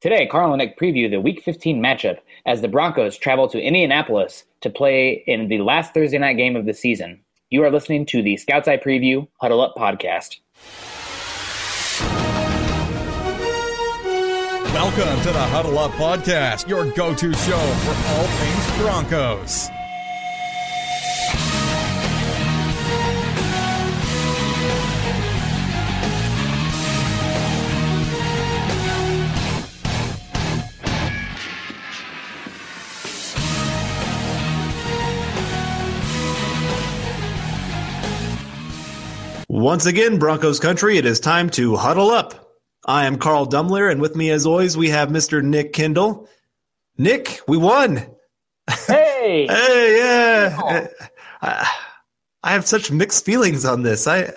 Today, Carl and Nick preview the Week 15 matchup as the Broncos travel to Indianapolis to play in the last Thursday night game of the season. You are listening to the Scout's Eye Preview Huddle Up podcast. Welcome to the Huddle Up podcast, your go-to show for all things Broncos. Once again, Broncos country, it is time to huddle up. I am Carl Dumler, and with me, as always, we have Mr. Nick Kendell. Nick, we won. Hey! Hey, yeah. I have such mixed feelings on this. I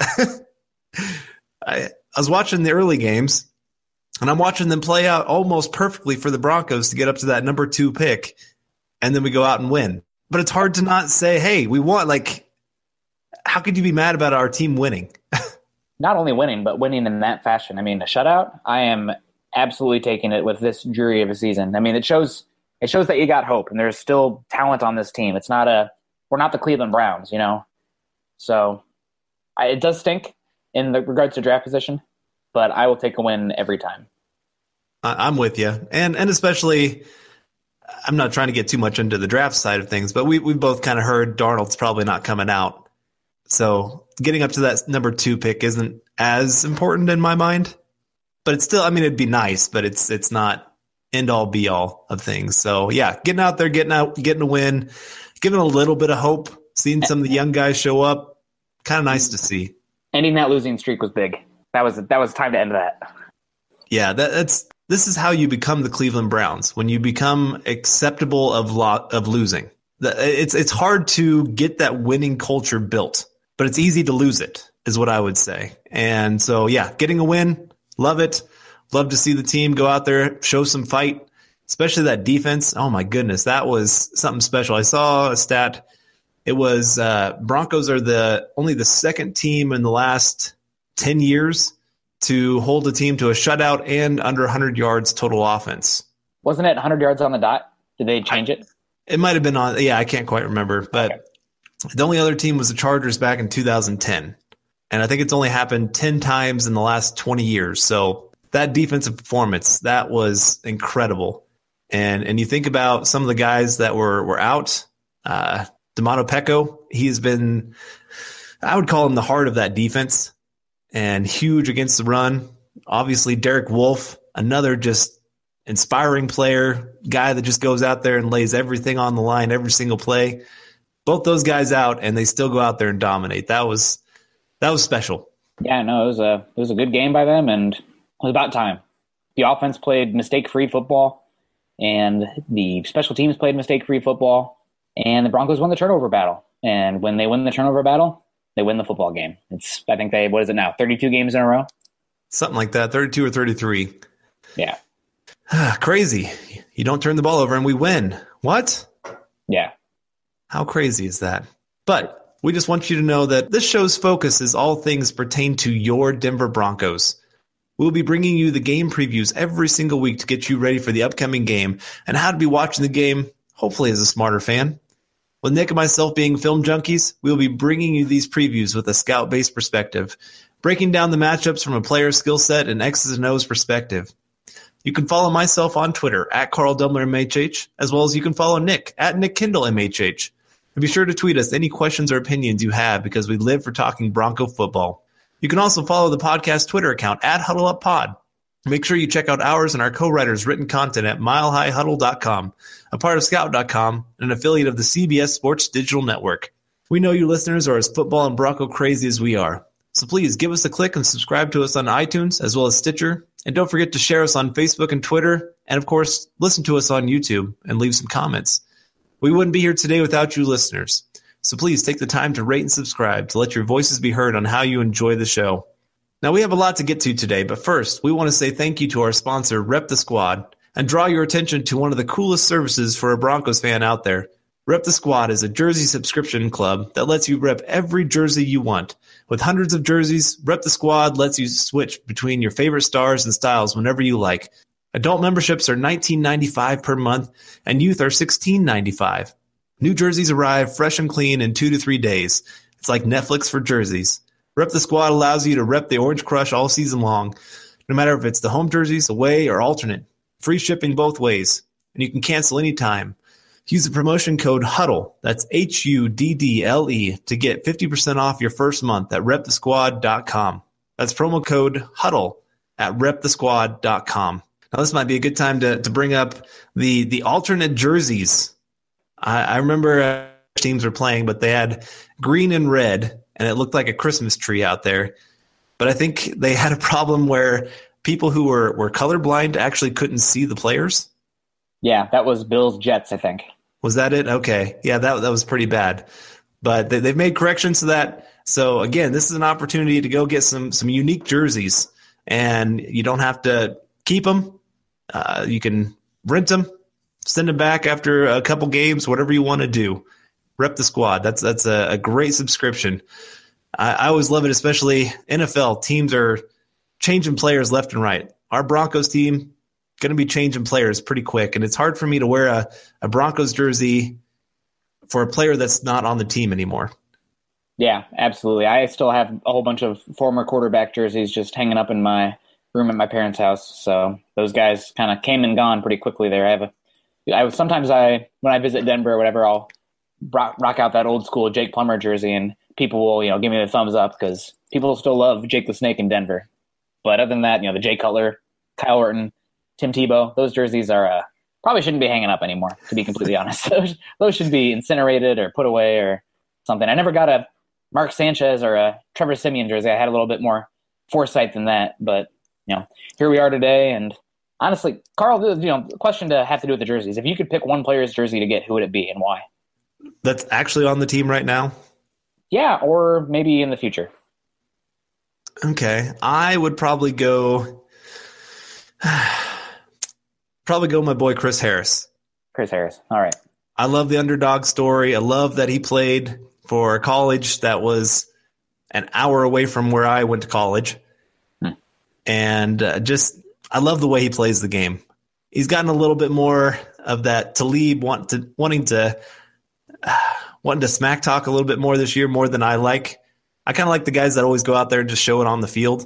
was watching the early games, and I'm watching them play out almost perfectly for the Broncos to get up to that number 2 pick, and then we go out and win. But it's hard to not say, hey, we won. Like, how could you be mad about our team winning? Not only winning, but winning in that fashion. I mean, a shutout, I am absolutely taking it with this jury of a season. I mean, it shows that you got hope, and there's still talent on this team. We're not the Cleveland Browns, you know? So it does stink in regards to draft position, but I will take a win every time. I'm with you. And especially, I'm not trying to get too much into the draft side of things, but we've both kind of heard Darnold's probably not coming out. So getting up to that number 2 pick isn't as important in my mind, but it's still, I mean, it'd be nice, but it's not end all be all of things. So yeah, getting out there, getting a win, giving a little bit of hope, seeing some of the young guys show up, kind of nice to see. Ending that losing streak was big. That was time to end that. Yeah, this is how you become the Cleveland Browns, when you become acceptable of losing. It's hard to get that winning culture built, but it's easy to lose it, is what I would say. And so, yeah, getting a win, love it. Love to see the team go out there, show some fight, especially that defense. Oh, my goodness, that was something special. I saw a stat. It was Broncos are only the second team in the last 10 years to hold a team to a shutout and under 100 yards total offense. Wasn't it 100 yards on the dot? Did they change it? It might have been on – yeah, I can't quite remember, but okay. The only other team was the Chargers back in 2010. And I think it's only happened 10 times in the last 20 years. So that defensive performance, that was incredible. And you think about some of the guys that were out. D'Amato Pecco, he's been, I would call him the heart of that defense, and huge against the run. Obviously, Derek Wolfe, another just inspiring player, guy that just goes out there and lays everything on the line every single play. Both those guys out, and they still go out there and dominate. That was special. Yeah, no, it was a good game by them, and it was about time. The offense played mistake-free football, and the special teams played mistake-free football, and the Broncos won the turnover battle. And when they win the turnover battle, they win the football game. I think what is it now, 32 games in a row? Something like that, 32 or 33. Yeah. Crazy. You don't turn the ball over and we win. What? Yeah. How crazy is that? But we just want you to know that this show's focus is all things pertain to your Denver Broncos. We'll be bringing you the game previews every single week to get you ready for the upcoming game and how to be watching the game, hopefully as a smarter fan. With Nick and myself being film junkies, we'll be bringing you these previews with a scout-based perspective, breaking down the matchups from a player's skill set and X's and O's perspective. You can follow myself on Twitter at Carl Dumler MHH, as well as you can follow Nick at Nick Kendell MHH. And be sure to tweet us any questions or opinions you have, because we live for talking Bronco football. You can also follow the podcast Twitter account at HuddleUpPod. Make sure you check out ours and our co-writers' written content at milehighhuddle.com, a part of scout.com, and an affiliate of the CBS Sports Digital Network. We know you listeners are as football and Bronco crazy as we are. So please give us a click and subscribe to us on iTunes as well as Stitcher. And don't forget to share us on Facebook and Twitter. And, of course, listen to us on YouTube and leave some comments. We wouldn't be here today without you listeners. So please take the time to rate and subscribe to let your voices be heard on how you enjoy the show. Now, we have a lot to get to today, but first, we want to say thank you to our sponsor, Rep the Squad, and draw your attention to one of the coolest services for a Broncos fan out there. Rep the Squad is a jersey subscription club that lets you rep every jersey you want. With hundreds of jerseys, Rep the Squad lets you switch between your favorite stars and styles whenever you like. Adult memberships are $19.95 per month, and youth are $16.95. New jerseys arrive fresh and clean in 2 to 3 days. It's like Netflix for jerseys. Rep the Squad allows you to rep the Orange Crush all season long, no matter if it's the home jerseys, away, or alternate. Free shipping both ways, and you can cancel anytime. Use the promotion code HUDDLE, that's HUDDLE, to get 50% off your first month at repthesquad.com. That's promo code HUDDLE at repthesquad.com. Now, this might be a good time to bring up the alternate jerseys. I remember teams were playing, but they had green and red, and it looked like a Christmas tree out there. But I think they had a problem where people who were colorblind actually couldn't see the players. Yeah, that was Bills Jets, I think. Was that it? Okay. Yeah, that was pretty bad. But they've made corrections to that. So, again, this is an opportunity to go get some unique jerseys, and you don't have to keep them. You can rent them, send them back after a couple games, whatever you want to do. Rep the Squad. That's a great subscription. I always love it, especially NFL. Teams are changing players left and right. Our Broncos team going to be changing players pretty quick, and it's hard for me to wear a Broncos jersey for a player that's not on the team anymore. Yeah, absolutely. I still have a whole bunch of former quarterback jerseys just hanging up in my room at my parents' house. So those guys kind of came and gone pretty quickly there. Sometimes when I visit Denver or whatever, I'll rock out that old school Jake Plummer jersey, and people will, give me the thumbs up because people still love Jake the Snake in Denver. But other than that, the Jay Cutler, Kyle Orton, Tim Tebow, those jerseys are probably shouldn't be hanging up anymore, to be completely honest. Those should be incinerated or put away or something. I never got a Mark Sanchez or a Trevor Siemian jersey. I had a little bit more foresight than that, but here we are today. And honestly, Carl, the question to have to do with the jerseys. If you could pick one player's jersey to get, who would it be and why? That's actually on the team right now? Yeah, or maybe in the future. Okay. I would probably go my boy Chris Harris. Chris Harris. All right. I love the underdog story. I love that he played for a college that was an hour away from where I went to college. And I love the way he plays the game. He's gotten a little bit more of that Talib wanting to smack talk a little bit more this year, more than I like. I kind of like the guys that always go out there and just show it on the field.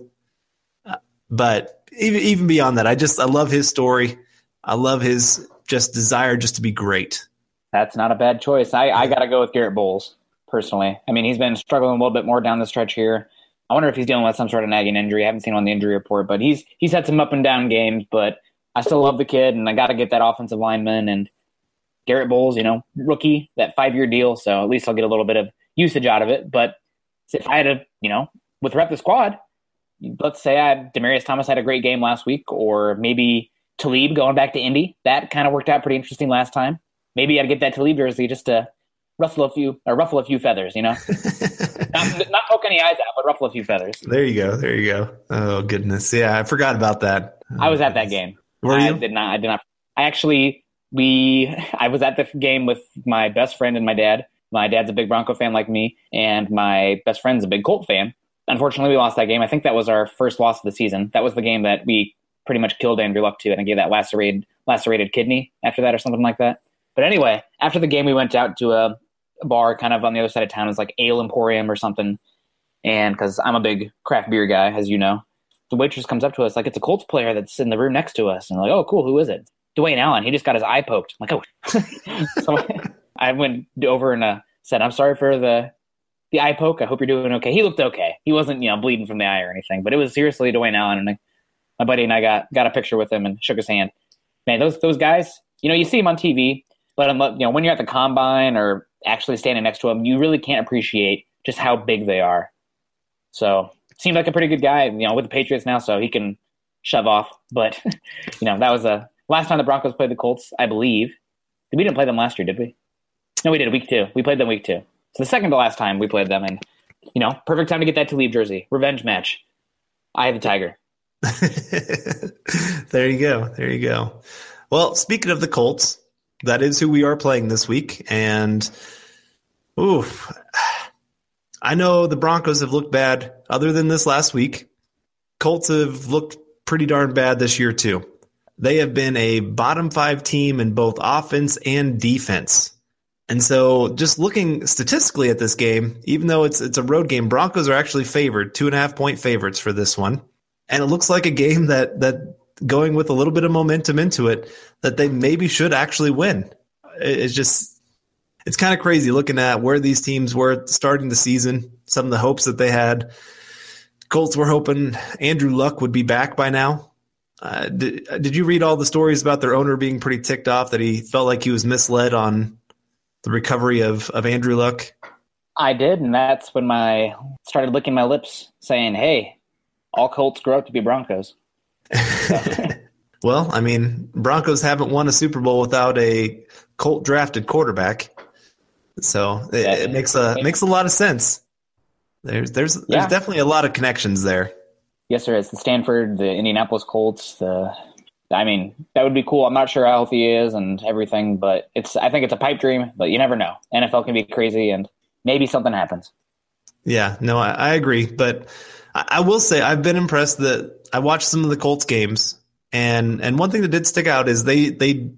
But even beyond that, I love his story. I love his just desire just to be great. That's not a bad choice. I got to go with Garrett Bowles, personally. I mean, he's been struggling a little bit more down the stretch here. I wonder if he's dealing with some sort of nagging injury. I haven't seen him on the injury report, but he's had some up and down games, but I still love the kid, and I got to get that offensive lineman. And Garrett Bowles, rookie, that 5-year deal, so at least I'll get a little bit of usage out of it. But if I had to, with Rep the Squad, let's say Demaryius Thomas had a great game last week, or maybe Talib going back to Indy. That kind of worked out pretty interesting last time. Maybe I'd get that Talib jersey just to ruffle a few feathers, not poke any eyes out, but ruffle a few feathers. There you go. Oh, goodness. Yeah, I forgot about that. I was at that game. Were you? I did not. I was at the game with my best friend and my dad. My dad's a big Bronco fan like me, and my best friend's a big Colt fan. Unfortunately, we lost that game. I think that was our first loss of the season. That was the game that we pretty much killed Andrew Luck to, and I gave that lacerated kidney after that or something like that. But anyway, after the game, we went out to a bar kind of on the other side of town. It was like Ale Emporium or something. And because I'm a big craft beer guy, as you know, the waitress comes up to us like it's a Colts player that's in the room next to us. And we're like, oh, cool, who is it? Dwayne Allen. He just got his eye poked. I'm like, oh. So I went over and said, I'm sorry for the eye poke. I hope you're doing okay. He looked okay. He wasn't, bleeding from the eye or anything. But it was seriously Dwayne Allen. And my buddy and I got a picture with him and shook his hand. Man, those guys, you see him on TV, but when you're at the combine or actually standing next to him, you really can't appreciate just how big they are. So seemed like a pretty good guy, with the Patriots now, so he can shove off. But, that was the last time the Broncos played the Colts, I believe. We didn't play them last year, did we? No, we did, week 2. We played them week 2. So the second to last time we played them, and, perfect time to get that Talib jersey. Revenge match. I have the Tiger. There you go. Well, speaking of the Colts, that is who we are playing this week. And, I know the Broncos have looked bad other than this last week. Colts have looked pretty darn bad this year too. they have been a bottom 5 team in both offense and defense. And so just looking statistically at this game, even though it's a road game, Broncos are actually favored, 2.5-point favorites for this one. And it looks like a game that going with a little bit of momentum into it, that they maybe should actually win. It's kind of crazy looking at where these teams were starting the season, some of the hopes that they had. Colts were hoping Andrew Luck would be back by now. Did you read all the stories about their owner being pretty ticked off that he felt like he was misled on the recovery of Andrew Luck? I did, and that's when I started licking my lips saying, hey, all Colts grow up to be Broncos. Well, I mean, Broncos haven't won a Super Bowl without a Colt drafted quarterback. So it makes a lot of sense. There's definitely a lot of connections there. Yes, there is. The Stanford, the Indianapolis Colts, I mean, that would be cool. I'm not sure how healthy he is and everything, but I think it's a pipe dream, but you never know. NFL can be crazy and maybe something happens. Yeah, no, I agree. But I will say I've been impressed that I watched some of the Colts games, and one thing that did stick out is they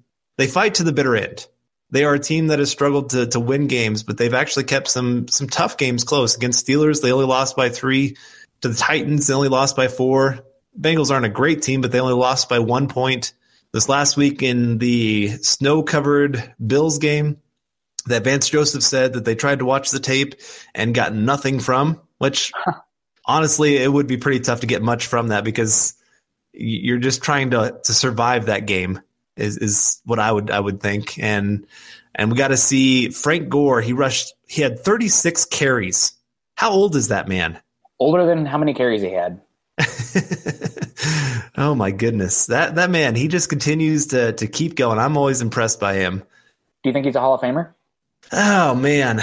fight to the bitter end. They are a team that has struggled to win games, but they've actually kept some tough games close. Against Steelers, they only lost by 3. To the Titans, they only lost by 4. Bengals aren't a great team, but they only lost by 1 point. This last week in the snow-covered Bills game, that Vance Joseph said that they tried to watch the tape and got nothing from, which honestly, it would be pretty tough to get much from that because you're just trying to survive that game is what I would think. And we got to see Frank Gore. He had 36 carries. How old is that man? Older than how many carries he had. Oh my goodness. That man, he just continues to keep going. I'm always impressed by him. Do you think he's a Hall of Famer? Oh man.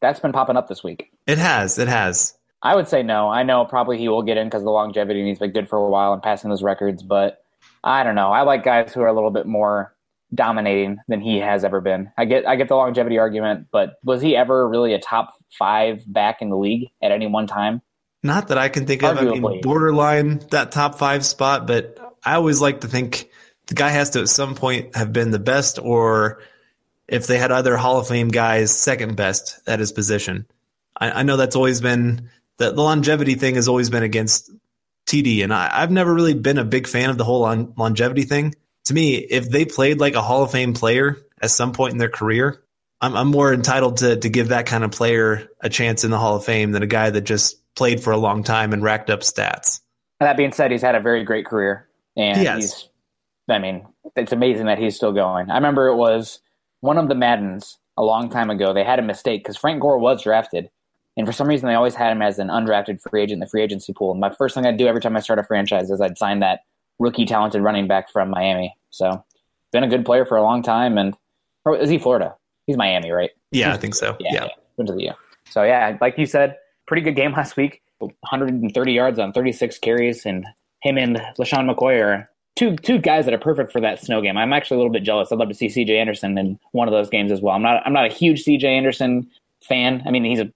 That's been popping up this week. It has. I would say no. I know probably he will get in because of the longevity and he's been good for a while and passing those records, but I don't know. I like guys who are a little bit more dominating than he has ever been. I get the longevity argument, but was he ever really a top 5 back in the league at any one time? Not that I can think of. Arguably. I mean, borderline that top 5 spot, but I always like to think the guy has to at some point have been the best, or if they had other Hall of Fame guys, second best at his position. I know that's always been the longevity thing has always been against TD, and I've never really been a big fan of the whole longevity thing. To me, if they played like a Hall of Fame player at some point in their career, I'm more entitled to give that kind of player a chance in the Hall of Fame than a guy that just played for a long time and racked up stats. That being said, he's had a very great career, and it's amazing that he's still going. I remember it was one of the Maddens a long time ago. They had a mistake because Frank Gore was drafted, and for some reason they always had him as an undrafted free agent in the free agency pool. And my first thing I'd do every time I start a franchise is I'd sign that rookie talented running back from Miami. So been a good player for a long time. And or is he Florida? He's Miami, right? Yeah, I think so. Yeah. So yeah, like you said, pretty good game last week. 130 yards on 36 carries, and him and LaShawn McCoy are two guys that are perfect for that snow game. I'm actually a little bit jealous. I'd love to see C.J. Anderson in one of those games as well. I'm not a huge C.J. Anderson fan. I mean, he's a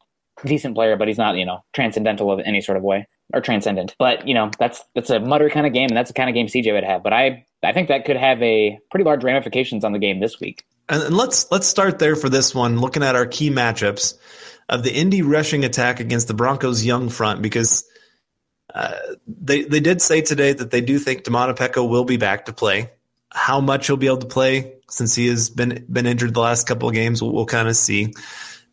decent player, but he's not, transcendental of any sort of way or transcendent. But, that's a mutter kind of game, and that's the kind of game CJ would have. But I think that could have a pretty large ramifications on the game this week. And let's start there for this one, looking at our key matchups of the Indy rushing attack against the Broncos' young front, because they did say today that they do think Damon Pecco will be back to play. How much he'll be able to play since he has been injured the last couple of games, we'll kind of see.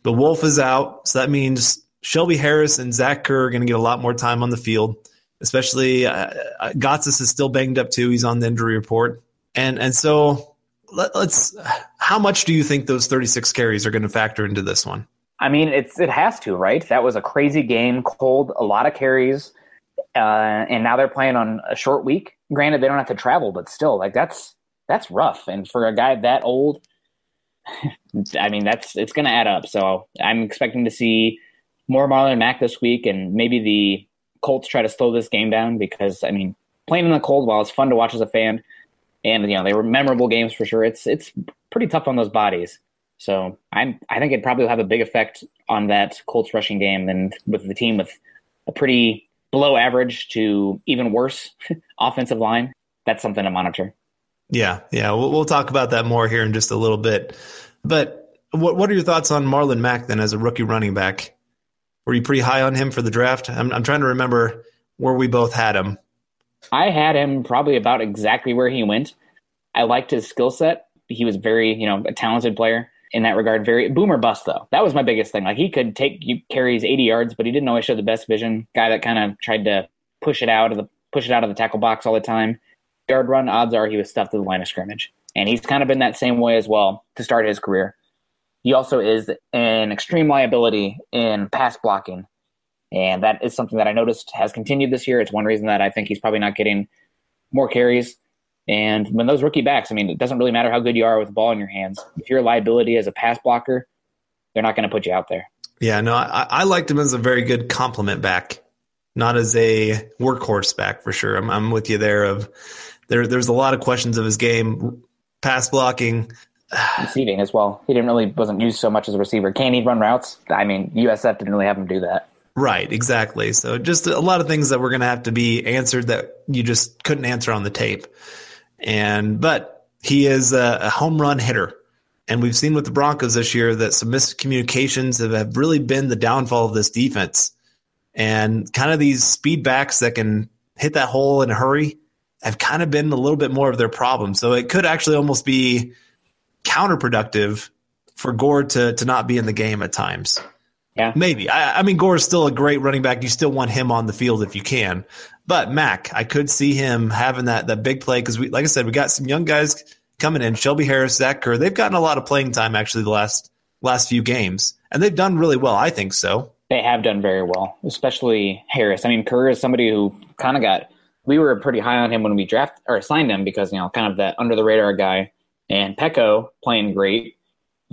But Wolf is out, so that means Shelby Harris and Zach Kerr are going to get a lot more time on the field, especially Gotsis is still banged up too. He's on the injury report. And so how much do you think those 36 carries are going to factor into this one? I mean, it has to, right? That was a crazy game, cold, a lot of carries, and now they're playing on a short week. Granted, they don't have to travel, but still, that's rough. And for a guy that old, I mean, it's going to add up. So I'm expecting to see more Marlon Mack this week, and maybe the Colts try to slow this game down because, I mean, playing in the cold, while it's fun to watch as a fan, and they were memorable games for sure, it's pretty tough on those bodies. So I think it probably will have a big effect on that Colts rushing game than with the team with a pretty below average to even worse offensive line. that's something to monitor. Yeah. We'll talk about that more here in just a little bit. But what are your thoughts on Marlon Mack then as a rookie running back? Were you pretty high on him for the draft? I'm trying to remember where we both had him. I had him probably about exactly where he went. I liked his skill set. He was very, a talented player in that regard. Very boom or bust, though. That was my biggest thing. Like, he could take carries 80 yards, but he didn't always show the best vision. Guy that kind of tried to push it out of the tackle box all the time. Yard run, odds are he was stuffed to the line of scrimmage. And he's kind of been that same way as well to start his career. He also is an extreme liability in pass blocking. And that is something that I noticed has continued this year. It's one reason that I think he's probably not getting more carries. And when those rookie backs, it doesn't really matter how good you are with the ball in your hands. If you're a liability as a pass blocker, they're not going to put you out there. Yeah, no, I liked him as a very good complement back, not as a workhorse back for sure. I'm with you there. There's a lot of questions of his game, pass blocking. Receiving as well. He wasn't used so much as a receiver. Can he run routes? USF didn't really have him do that. Right, exactly. So just a lot of things that were going to have to be answered that you just couldn't answer on the tape. But he is a home run hitter. And we've seen with the Broncos this year that some miscommunications have really been the downfall of this defense. And kind of these speed backs that can hit that hole in a hurry have kind of been a little bit more of their problem. So it could actually almost be counterproductive for Gore to not be in the game at times. Yeah, maybe. Gore is still a great running back. You still want him on the field if you can. But Mac, I could see him having that big play because, like I said, we got some young guys coming in. Shelby Harris, Zach Kerr. They've gotten a lot of playing time actually the last few games, and they've done really well. I think so. They have done very well, especially Harris. Kerr is somebody who kind of we were pretty high on him when we signed him because kind of that under the radar guy. And Pecco playing great,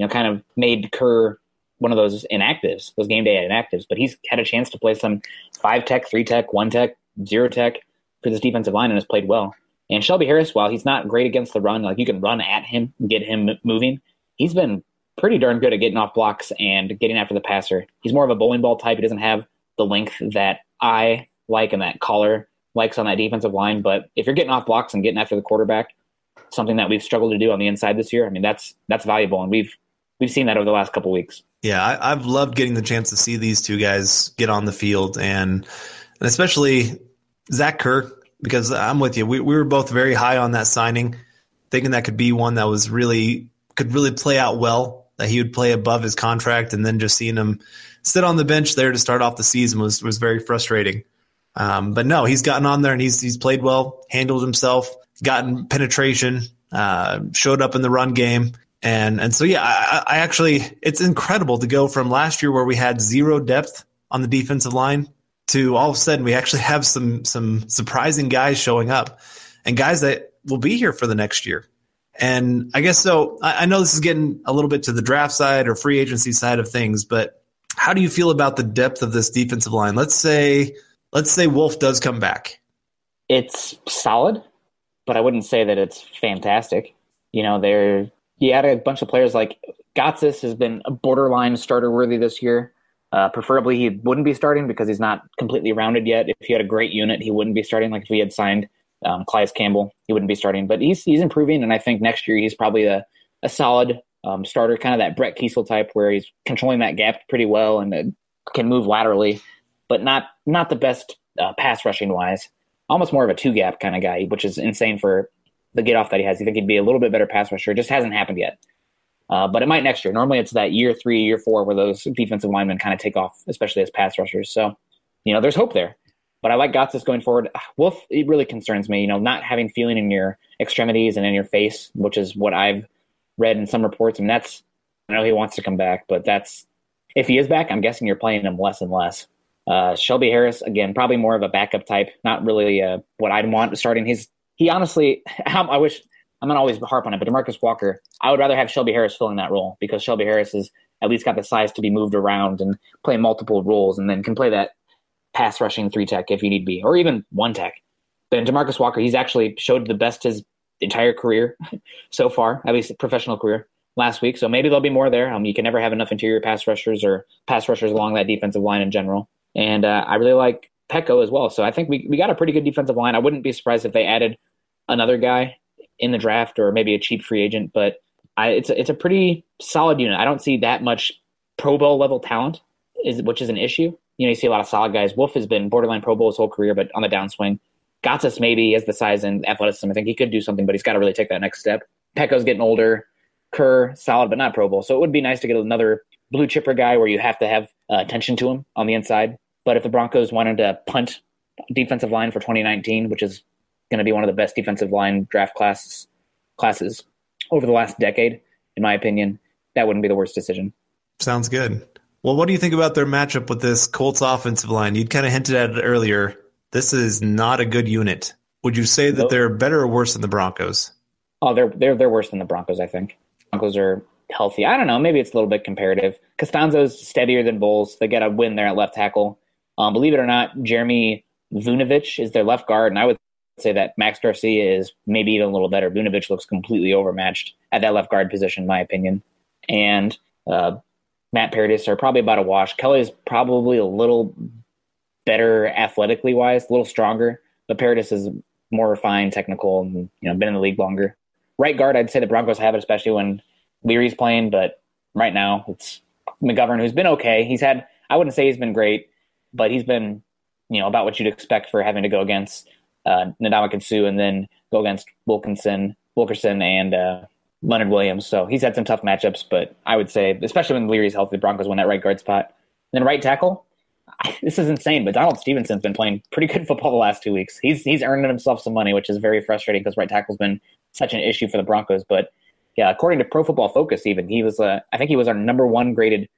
kind of made Kerr one of those inactives, those game day inactives. But he's had a chance to play some 5-tech, 3-tech, 1-tech, 0-tech for this defensive line and has played well. And Shelby Harris, while he's not great against the run, like you can run at him and get him moving, he's been pretty darn good at getting off blocks and getting after the passer. He's more of a bowling ball type. He doesn't have the length that I like and that Collar likes on that defensive line. But if you're getting off blocks and getting after the quarterback, something that we've struggled to do on the inside this year, that's valuable, and we've seen that over the last couple of weeks. Yeah, I've loved getting the chance to see these two guys get on the field, and especially Zach Kerr, because I'm with you. We were both very high on that signing, thinking that could be one that could really play out well, that he would play above his contract, and then just seeing him sit on the bench there to start off the season was very frustrating. But no, he's gotten on there and he's played well, handled himself, gotten penetration, showed up in the run game. And so, yeah, I actually, it's incredible to go from last year where we had zero depth on the defensive line to all of a sudden we actually have some surprising guys showing up and guys that will be here for the next year. And I guess so. I know this is getting a little bit to the draft side or free agency side of things, but how do you feel about the depth of this defensive line? Let's say Wolf does come back. It's solid, but I wouldn't say that it's fantastic. He had a bunch of players like Gotsis has been a borderline starter worthy this year. Preferably he wouldn't be starting because he's not completely rounded yet. If he had a great unit, he wouldn't be starting. Like if we had signed Clyde Campbell, he wouldn't be starting. But he's improving, and I think next year he's probably a solid starter, kind of that Brett Kiesel type where he's controlling that gap pretty well and can move laterally, but not the best pass rushing wise. Almost more of a 2-gap kind of guy, which is insane for the get off that he has. You think he'd be a little bit better pass rusher. It just hasn't happened yet. But it might next year. Normally it's that year 3, year 4 where those defensive linemen kind of take off, especially as pass rushers. So, there's hope there. But I like Gotsis going forward. Wolf, it really concerns me, not having feeling in your extremities and in your face, which is what I've read in some reports. I know he wants to come back, but if he is back, I'm guessing you're playing him less and less. Shelby Harris, again, probably more of a backup type, not really what I'd want starting. He honestly, I wish, I'm going to always harp on it, but DeMarcus Walker, I would rather have Shelby Harris filling that role because Shelby Harris has at least got the size to be moved around and play multiple roles and then can play that pass rushing 3-tech if you need be, or even 1-tech. Then DeMarcus Walker, he's actually showed the best his entire career so far, at least professional career last week. So maybe there'll be more there. You can never have enough interior pass rushers or pass rushers along that defensive line in general. And I really like Pecco as well. So I think we got a pretty good defensive line. I wouldn't be surprised if they added another guy in the draft or maybe a cheap free agent, but it's a pretty solid unit. I don't see that much Pro Bowl level talent, which is an issue. You see a lot of solid guys. Wolf has been borderline Pro Bowl his whole career, but on the downswing. Gotsis maybe has the size and athleticism. I think he could do something, but he's got to really take that next step. Pecco's getting older. Kerr, solid, but not Pro Bowl. So it would be nice to get another blue chipper guy where you have to have attention to him on the inside. But if the Broncos wanted to punt defensive line for 2019, which is going to be one of the best defensive line draft classes over the last decade, in my opinion, that wouldn't be the worst decision. Sounds good. Well, what do you think about their matchup with this Colts offensive line? You'd kind of hinted at it earlier. This is not a good unit. Would you say that they're better or worse than the Broncos? Oh, they're worse than the Broncos, I think. Broncos are healthy. I don't know. Maybe it's a little bit comparative. Costanzo's steadier than Bowles. They get a win there at left tackle. Believe it or not, Jeremy Vunovich is their left guard, and I would say that Max Garcia is maybe even a little better. Vunovich looks completely overmatched at that left guard position, in my opinion. And Matt Paradis are probably about a wash. Kelly is probably a little better athletically wise, a little stronger, but Paradis is more refined, technical, and been in the league longer. Right guard, I'd say the Broncos have it, especially when Leary's playing, but right now it's McGovern, who's been okay. I wouldn't say he's been great, but he's been, about what you'd expect for having to go against Ndamukong Suh and then go against Wilkerson and Leonard Williams. So he's had some tough matchups, but I would say, especially when Leary's healthy, the Broncos win that right guard spot. And then right tackle, this is insane, but Donald Stevenson's been playing pretty good football the last 2 weeks. He's earned himself some money, which is very frustrating because right tackle's been such an issue for the Broncos. But yeah, according to Pro Football Focus, even I think he was our number one graded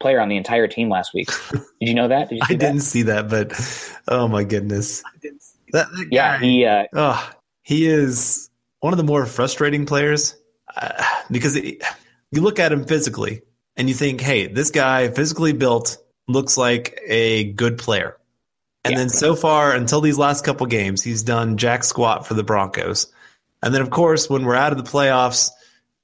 player on the entire team last week. Did you know that? I didn't see that, but oh my goodness. That guy, he is one of the more frustrating players because you look at him physically and you think, hey, this guy physically built looks like a good player. And then so far, until these last couple games, he's done jack squat for the Broncos. And then, of course, when we're out of the playoffs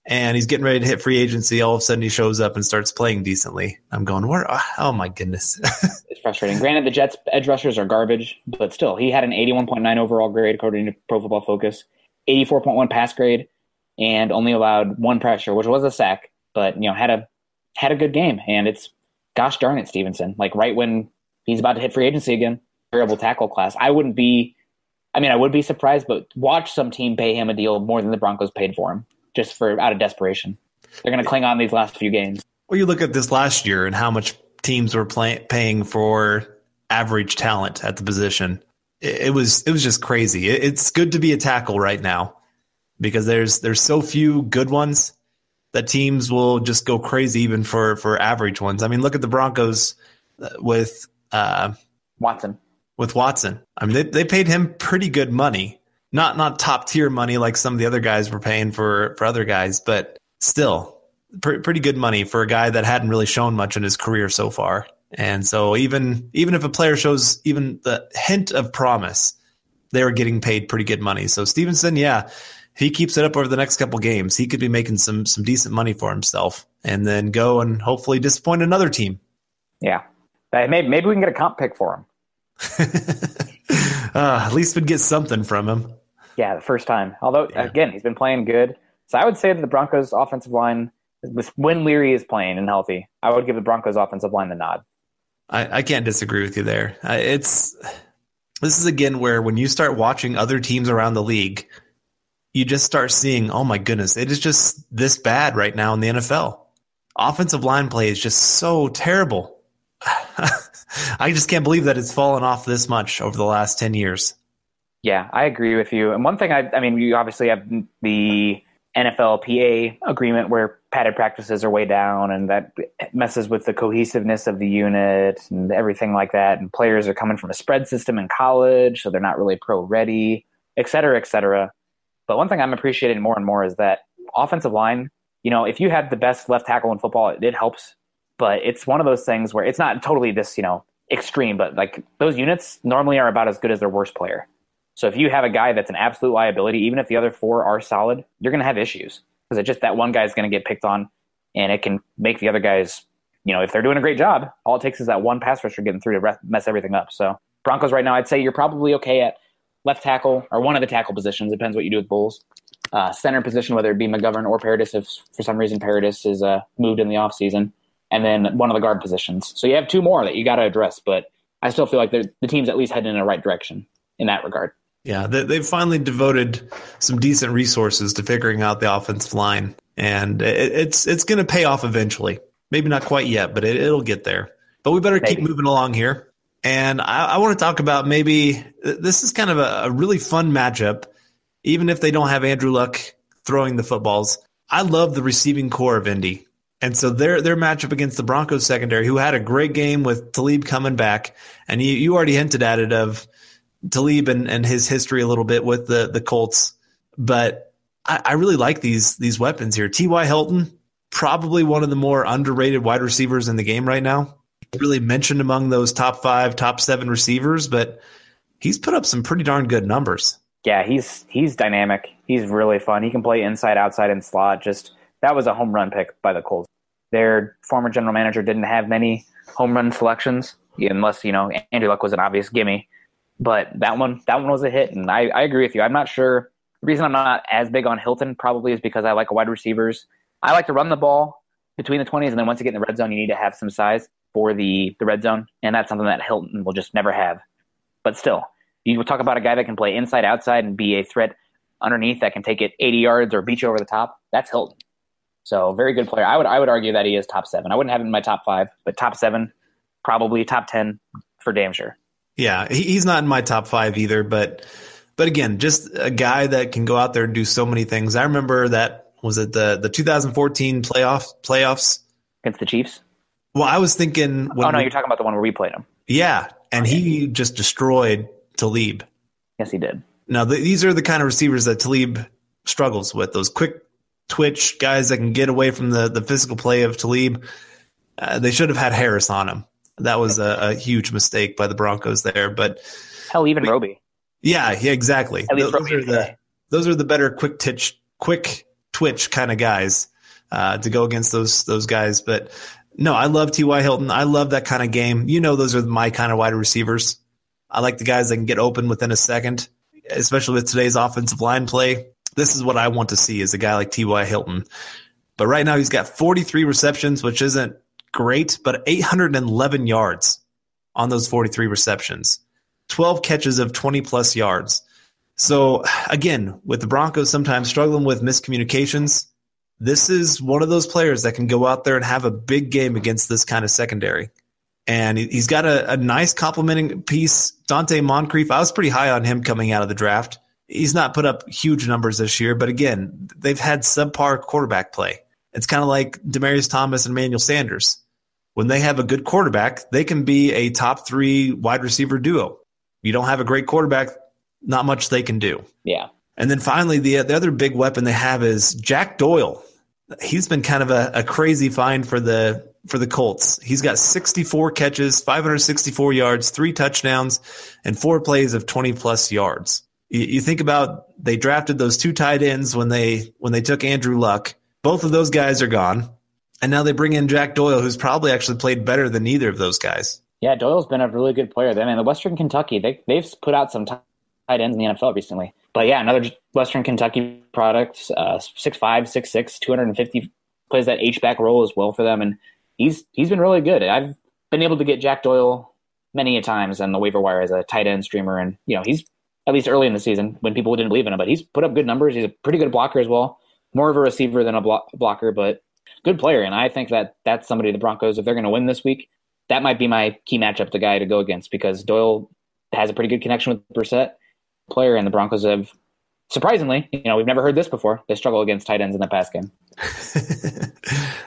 and he's getting ready to hit free agency, all of a sudden he shows up and starts playing decently. I'm going, where? Oh, my goodness. It's frustrating. Granted, the Jets' edge rushers are garbage, but still, he had an 81.9 overall grade, according to Pro Football Focus, 84.1 pass grade, and only allowed one pressure, which was a sack, but had a good game. And it's, gosh darn it, Stevenson. Like right when he's about to hit free agency again, terrible tackle class. I would be surprised, but watch some team pay him a deal more than the Broncos paid for him, just out of desperation. They're going to cling on these last few games. Well, you look at this last year and how much teams were paying for average talent at the position. It was just crazy. It's good to be a tackle right now because there's so few good ones that teams will just go crazy even for average ones. I mean, look at the Broncos with Watson. With Watson. I mean, they paid him pretty good money. Not top tier money like some of the other guys were paying for other guys, but still pretty good money for a guy that hadn't really shown much in his career so far. And so even if a player shows even the hint of promise, they were getting paid pretty good money. So Stevenson, if he keeps it up over the next couple games, he could be making some decent money for himself and then go and hopefully disappoint another team. Yeah. Maybe we can get a comp pick for him. At least we'd get something from him. Yeah, the first time. Although, again, he's been playing good. So I would say that the Broncos offensive line, when Leary is playing and healthy, I would give the Broncos offensive line the nod. I can't disagree with you there. This is again where when you start watching other teams around the league, you just start seeing, oh my goodness, it is just this bad right now in the NFL. Offensive line play is just so terrible. I just can't believe that it's fallen off this much over the last 10 years. Yeah, I agree with you. And one thing, I mean, you obviously have the NFLPA agreement where padded practices are way down, and that messes with the cohesiveness of the unit and everything like that. And players are coming from a spread system in college, so they're not really pro ready, et cetera, et cetera. But one thing I'm appreciating more and more is that offensive line, if you have the best left tackle in football, it helps. But it's one of those things where it's not totally this, extreme, but like those units normally are about as good as their worst player. So if you have a guy that's an absolute liability, even if the other four are solid, you're going to have issues because it's just that one guy is going to get picked on, and it can make the other guys, if they're doing a great job, all it takes is that one pass rusher getting through to mess everything up. So Broncos right now, I'd say you're probably okay at left tackle or one of the tackle positions. Depends what you do with Bulls. Center position, whether it be McGovern or Paradis, if for some reason Paradis is moved in the offseason, and then one of the guard positions. So you have two more that you got to address, but I still feel like the team's at least heading in the right direction in that regard. Yeah, they've finally devoted some decent resources to figuring out the offensive line, and it's going to pay off eventually. Maybe not quite yet, but it'll get there. But we better keep moving along here. And I want to talk about maybe this is kind of a really fun matchup. Even if they don't have Andrew Luck throwing the footballs, I love the receiving core of Indy. And so their matchup against the Broncos secondary, who had a great game with Talib coming back, and you already hinted at it of Talib and his history a little bit with the Colts. But I really like these weapons here. T.Y. Hilton, probably one of the more underrated wide receivers in the game right now. Really mentioned among those top 5, top 7 receivers, but he's put up some pretty darn good numbers. Yeah, he's dynamic. He's really fun. He can play inside, outside, and slot. That was a home run pick by the Colts. Their former general manager didn't have many home run selections, unless Andrew Luck was an obvious gimme. But that one was a hit, and I agree with you. I'm not sure. The reason I'm not as big on Hilton probably is because I like wide receivers. I like to run the ball between the 20s, and then once you get in the red zone, you need to have some size for the red zone, and that's something that Hilton will just never have. But still, you talk about a guy that can play inside, outside, and be a threat underneath that can take it 80 yards or beat you over the top. That's Hilton. So very good player. I would argue that he is top 7. I wouldn't have him in my top 5, but top 7, probably top 10 for damn sure. Yeah, he's not in my top 5 either, but again, just a guy that can go out there and do so many things. I remember that, was it the 2014 playoffs? Against the Chiefs? Well, I was thinking... you're talking about the one where we played him. Yeah, and he just destroyed Talib. Yes, he did. Now, these are the kind of receivers that Talib struggles with, those quick twitch guys that can get away from the physical play of Talib. They should have had Harris on him. That was a huge mistake by the Broncos there. But hell, even Roby. Yeah, exactly. Those are the better quick twitch kind of guys to go against those guys. But no, I love T.Y. Hilton. I love that kind of game. Those are my kind of wide receivers. I like the guys that can get open within a second, especially with today's offensive line play. This is what I want to see, is a guy like T.Y. Hilton. But right now he's got 43 receptions, which isn't great, but 811 yards on those 43 receptions. 12 catches of 20-plus yards. So, again, with the Broncos sometimes struggling with miscommunications, this is one of those players that can go out there and have a big game against this kind of secondary. And he's got a nice complementing piece. Dante Moncrief, I was pretty high on him coming out of the draft. He's not put up huge numbers this year, but again, they've had subpar quarterback play. It's kind of like Demaryius Thomas and Emmanuel Sanders. When they have a good quarterback, they can be a top 3 wide receiver duo. You don't have a great quarterback, not much they can do. Yeah. And then finally, the other big weapon they have is Jack Doyle. He's been kind of a crazy find for the Colts. He's got 64 catches, 564 yards, 3 touchdowns, and 4 plays of 20-plus yards. You think about, they drafted those 2 tight ends when they took Andrew Luck. Both of those guys are gone. And now they bring in Jack Doyle, who's probably actually played better than either of those guys. Yeah, Doyle's been a really good player. The Western Kentucky, they've put out some tight ends in the NFL recently. But yeah, another Western Kentucky product, 6'5", 6'6", 250, plays that H-back role as well for them. And he's been really good. I've been able to get Jack Doyle many a times on the waiver wire as a tight end streamer. And, he's, at least early in the season, when people didn't believe in him, but he's put up good numbers. He's a pretty good blocker as well. More of a receiver than a blocker, but good player. And I think that's somebody the Broncos, if they're going to win this week, that might be my key matchup, the guy to go against, because Doyle has a pretty good connection with Brissett player, and the Broncos have, surprisingly, we've never heard this before, they struggle against tight ends in the pass game.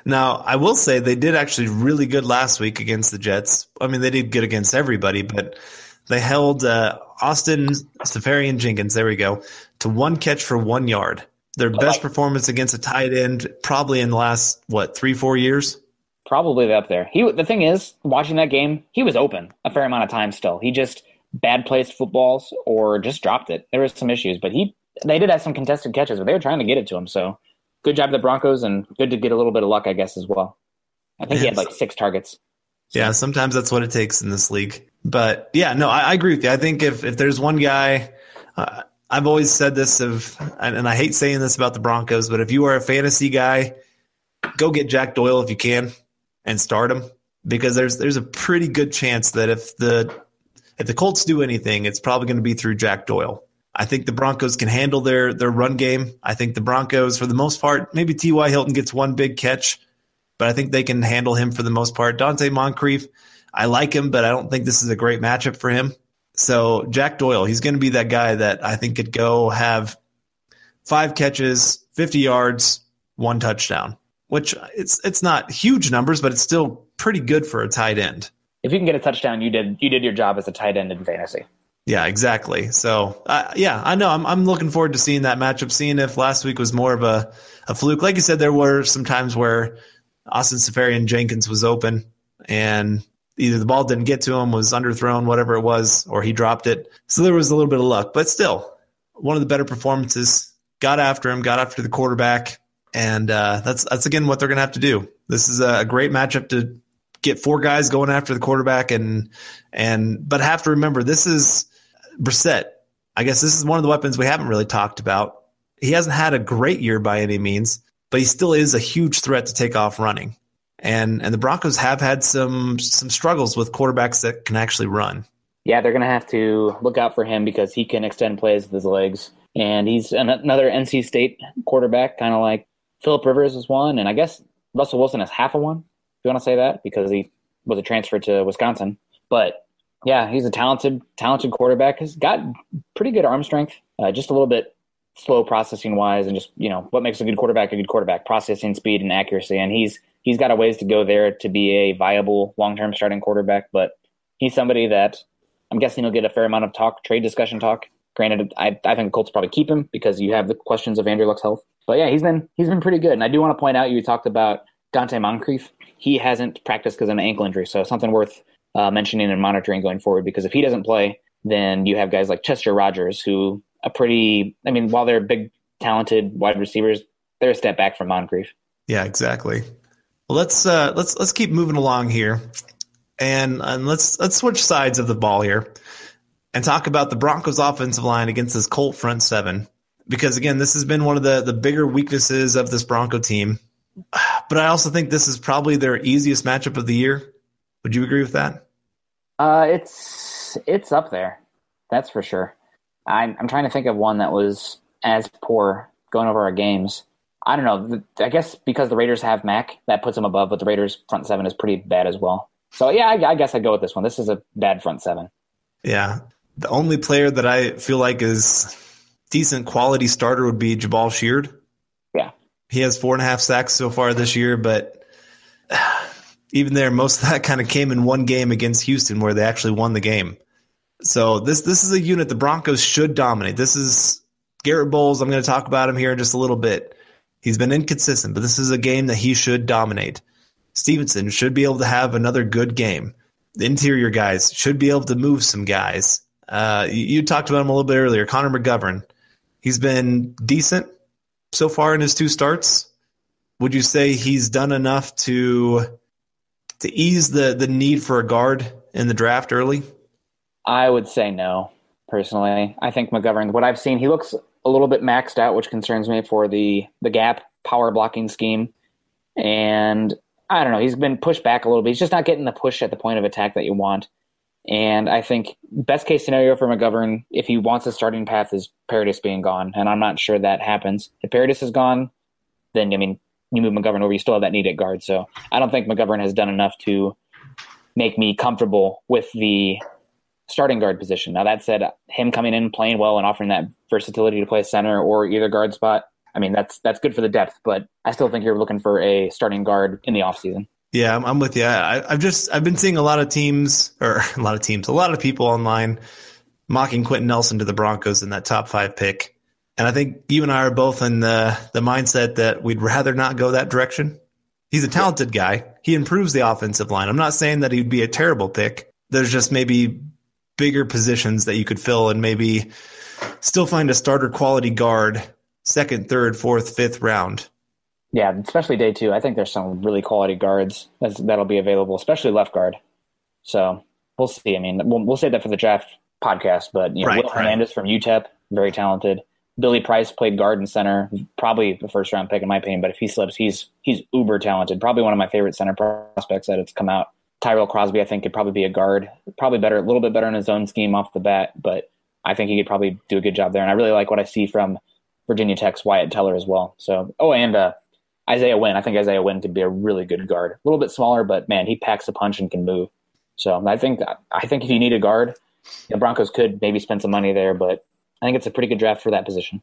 Now, I will say they did actually really good last week against the Jets. I mean, they did good against everybody, but they held Austin Seferian-Jenkins, there we go, to 1 catch for 1 yard. Their best performance against a tight end probably in the last, 3-4 years? Probably up there. The thing is, watching that game, he was open a fair amount of time still. He just bad placed footballs or just dropped it. There was some issues, but they did have some contested catches, but they were trying to get it to him. So good job to the Broncos, and good to get a little bit of luck, I guess, as well. I think he had 6 targets. Yeah, sometimes that's what it takes in this league. But yeah, no, I agree with you. I think if there's one guy I've always said this and I hate saying this about the Broncos, but if you are a fantasy guy, go get Jack Doyle if you can and start him, because there's a pretty good chance that if the Colts do anything, it's probably going to be through Jack Doyle. I think the Broncos can handle their run game. I think the Broncos, for the most part, maybe T.Y. Hilton gets one big catch, but I think they can handle him for the most part. Dante Moncrief, I like him, but I don't think this is a great matchup for him. So Jack Doyle, he's going to be that guy that I think could go have 5 catches, 50 yards, 1 touchdown, which it's not huge numbers, but it's still pretty good for a tight end. If you can get a touchdown, you did your job as a tight end in fantasy. Yeah, exactly. So, I know I'm looking forward to seeing that matchup, seeing if last week was more of a fluke. Like you said, there were some times where Austin Seferian-Jenkins was open and either the ball didn't get to him, was underthrown, whatever it was, or he dropped it. So there was a little bit of luck. But still, one of the better performances. Got after him, got after the quarterback, and that's again what they're going to have to do. This is a great matchup to get 4 guys going after the quarterback, but have to remember, this is Brissett. I guess this is one of the weapons we haven't really talked about. He hasn't had a great year by any means, but he still is a huge threat to take off running. And the Broncos have had some struggles with quarterbacks that can actually run. Yeah, they're going to have to look out for him because he can extend plays with his legs. And he's another NC State quarterback, kind of like Phillip Rivers is one. And I guess Russell Wilson is half of one, if you want to say that, because he was a transfer to Wisconsin. But, yeah, he's a talented quarterback. He's got pretty good arm strength, just a little bit slow processing-wise, and just, what makes a good quarterback, processing speed and accuracy. And he's got a ways to go there to be a viable long-term starting quarterback, but he's somebody that I'm guessing he'll get a fair amount of trade discussion talk. Granted, I think the Colts probably keep him because you have the questions of Andrew Luck's health. But yeah, he's been pretty good. And I do want to point out, you talked about Dante Moncrief. He hasn't practiced because of an ankle injury, so something worth mentioning and monitoring going forward, because if he doesn't play, then you have guys like Chester Rogers, who while they're big, talented wide receivers, they're a step back from Moncrief. Yeah, exactly. Well, let's keep moving along here, and let's switch sides of the ball here and talk about the Broncos offensive line against this Colt front seven, because again, this has been one of the bigger weaknesses of this Bronco team. But I also think this is probably their easiest matchup of the year. Would you agree with that? It's up there, that's for sure. I'm trying to think of one that was as poor going over our games. I don't know. I guess because the Raiders have Mac, that puts them above, but the Raiders front seven is pretty bad as well. So yeah, I guess I'd go with this one. This is a bad front seven. Yeah. The only player that I feel like is decent quality starter would be Jabal Sheard. Yeah. He has 4.5 sacks so far this year, but even there, most of that kind of came in one game against Houston where they actually won the game. So this is a unit the Broncos should dominate. This is Garrett Bowles. I'm going to talk about him here in just a little bit. He's been inconsistent, but this is a game that he should dominate. Stevenson should be able to have another good game. The interior guys should be able to move some guys. You talked about him a little bit earlier. Connor McGovern. He's been decent so far in his 2 starts. Would you say he's done enough to ease the need for a guard in the draft early? I would say no, personally. I think McGovern, what I've seen, he looks a little bit maxed out, which concerns me for the gap power blocking scheme. And I don't know, he's been pushed back a little bit. He's just not getting the push at the point of attack that you want. And I think best case scenario for McGovern, if he wants a starting path, is Paradis being gone. And I'm not sure that happens. If Paradis is gone, then, you move McGovern over, you still have that need at guard. So I don't think McGovern has done enough to make me comfortable with the starting guard position. Now, that said, him coming in, playing well, and offering that versatility to play center or either guard spot, that's good for the depth, but I still think you're looking for a starting guard in the offseason. Yeah, I'm with you. I've been seeing a lot of people online mocking Quentin Nelson to the Broncos in that top 5 pick. And I think you and I are both in the mindset that we'd rather not go that direction. He's a talented guy. He improves the offensive line. I'm not saying that he'd be a terrible pick. There's just maybe bigger positions that you could fill and maybe still find a starter quality guard 2nd, 3rd, 4th, 5th round. Yeah, especially day 2. I think there's some really quality guards that'll be available, especially left guard. So we'll see. We'll save that for the draft podcast. But Will Hernandez from UTEP, very talented. Billy Price played guard and center, probably the first round pick in my opinion, but if he slips, he's uber talented. Probably one of my favorite center prospects that it's come out. Tyrell Crosby, I think, could probably be a guard. Probably better, a little bit better in his own scheme off the bat, but I think he could probably do a good job there. And I really like what I see from Virginia Tech's Wyatt Teller as well. So, and Isaiah Wynn. I think Isaiah Wynn could be a really good guard. A little bit smaller, but man, he packs a punch and can move. So I think if you need a guard, the Broncos could maybe spend some money there, but I think it's a pretty good draft for that position.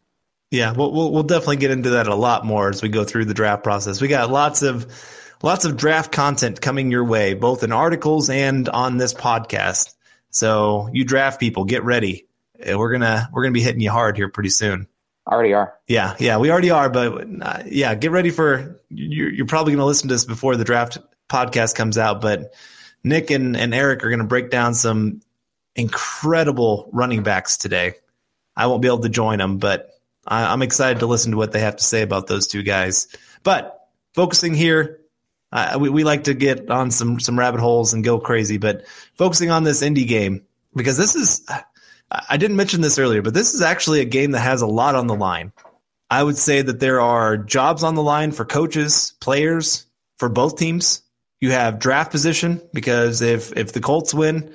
Yeah, we'll definitely get into that a lot more as we go through the draft process. We got lots of draft content coming your way, both in articles and on this podcast. So you draft people, get ready. We're gonna be hitting you hard here pretty soon. Already are. Yeah, we already are. But get ready for. You're probably gonna listen to this before the draft podcast comes out. But Nick and Eric are gonna break down some incredible running backs today. I won't be able to join them, but I'm excited to listen to what they have to say about those two guys. But focusing here, we like to get on some rabbit holes and go crazy, but focusing on this Indy game, because this is, I didn't mention this earlier, but this is actually a game that has a lot on the line. I would say that there are jobs on the line for coaches, players, for both teams. You have draft position, because if the Colts win,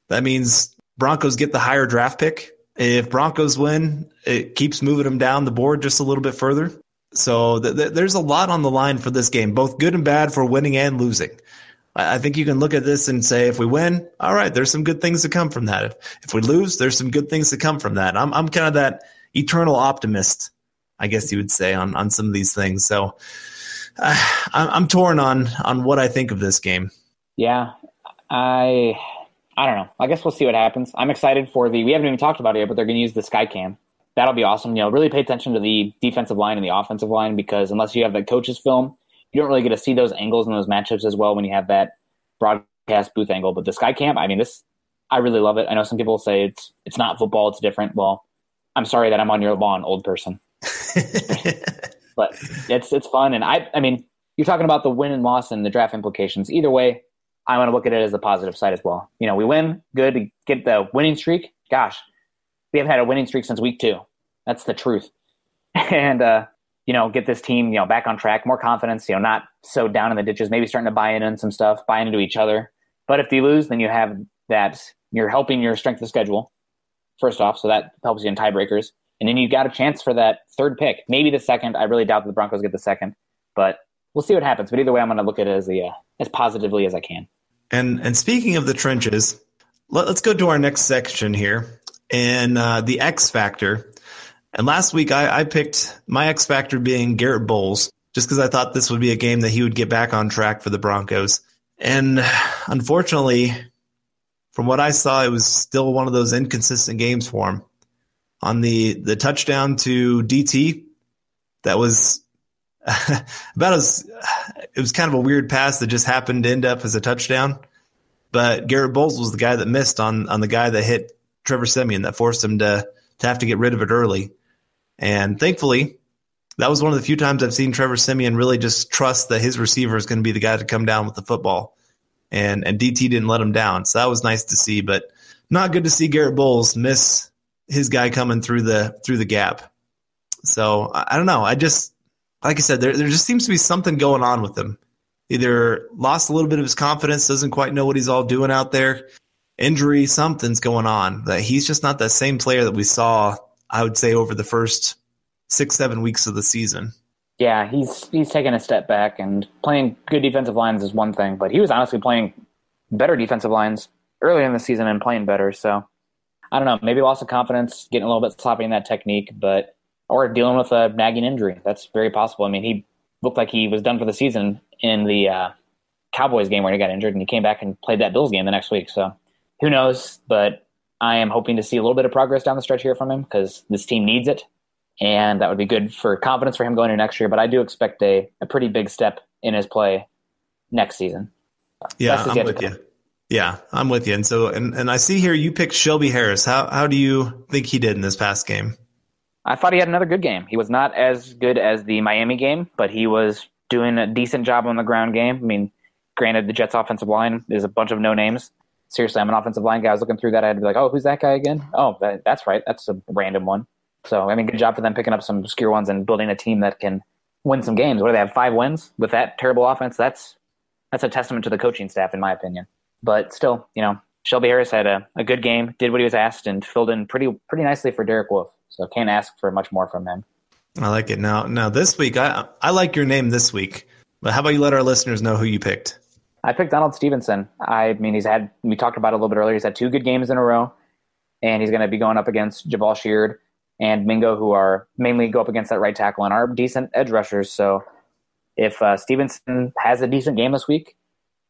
that means Broncos get the higher draft pick. If Broncos win, it keeps moving them down the board just a little bit further. So there's a lot on the line for this game, both good and bad for winning and losing. I think you can look at this and say, if we win, all right, there's some good things to come from that. If we lose, there's some good things to come from that. I'm kind of that eternal optimist, I guess you would say, on some of these things. So I'm torn on what I think of this game. Yeah, I don't know. I guess we'll see what happens. I'm excited for we haven't even talked about it yet, but they're going to use the Skycam. That'll be awesome. Really pay attention to the defensive line and the offensive line, because unless you have the coach's film, you don't really get to see those angles and those matchups as well when you have that broadcast booth angle. But the Skycam, I really love it. I know some people say it's not football, it's different. Well, I'm sorry that I'm on your lawn, old person. But it's fun. And I mean, you're talking about the win and loss and the draft implications. Either way, I want to look at it as the positive side as well. We win, good to get the winning streak. Gosh, we haven't had a winning streak since week 2. That's the truth. And, get this team, back on track, more confidence, not so down in the ditches, maybe starting to buy in some stuff, buy into each other. But if you lose, then you have that, you're helping your strength of schedule, first off, so that helps you in tiebreakers. And then you got a chance for that third pick, maybe the second. I really doubt that the Broncos get the second, but we'll see what happens. But either way, I'm going to look at it as positively as I can. And speaking of the trenches, let's go to our next section here, and the X Factor. And last week I picked my X Factor being Garrett Bowles, just because I thought this would be a game that he would get back on track for the Broncos. And unfortunately, from what I saw, it was still one of those inconsistent games for him. On the touchdown to DT, that was it was kind of a weird pass that just happened to end up as a touchdown. But Garrett Bowles was the guy that missed on the guy that hit Trevor Siemian, that forced him to have to get rid of it early. And thankfully, that was one of the few times I've seen Trevor Siemian really just trust that his receiver is going to be the guy to come down with the football. And DT didn't let him down. So that was nice to see, but not good to see Garrett Bowles miss his guy coming through the gap. So I don't know. Like I said, there just seems to be something going on with him. Either lost a little bit of his confidence, doesn't quite know what he's all doing out there. Injury, something's going on. That he's just not that same player that we saw, I would say, over the first 6-7 weeks of the season. Yeah, he's taken a step back, and playing good defensive lines is one thing, but he was honestly playing better defensive lines earlier in the season and playing better. So I don't know, maybe loss of confidence, getting a little bit sloppy in that technique, or dealing with a nagging injury. That's very possible. I mean, he looked like he was done for the season in the Cowboys game where he got injured, and he came back and played that Bills game the next week. So who knows? But I am hoping to see a little bit of progress down the stretch here from him, because this team needs it, and that would be good for confidence for him going into next year. But I do expect a pretty big step in his play next season. Yeah, I'm with you. Yeah, I'm with you. And so, and I see here you picked Shelby Harris. How do you think he did in this past game? I thought he had another good game. He was not as good as the Miami game, but he was doing a decent job on the ground game. I mean, granted, the Jets' offensive line is a bunch of no names. Seriously, I'm an offensive line guy. I was looking through that. I had to be like, oh, who's that guy again? Oh, that's right. That's a random one. So, I mean, good job for them picking up some obscure ones and building a team that can win some games. What do they have, 5 wins with that terrible offense? That's a testament to the coaching staff, in my opinion. But still, Shelby Harris had a good game, did what he was asked, and filled in pretty nicely for Derek Wolfe. So can't ask for much more from him. I like it. Now this week, I like your name this week. But how about you let our listeners know who you picked? I picked Donald Stevenson. I mean, we talked about it a little bit earlier, he's had 2 good games in a row, and he's going to be going up against Jabal Sheard and Mingo, who are mainly go up against that right tackle and are decent edge rushers. So if Stevenson has a decent game this week,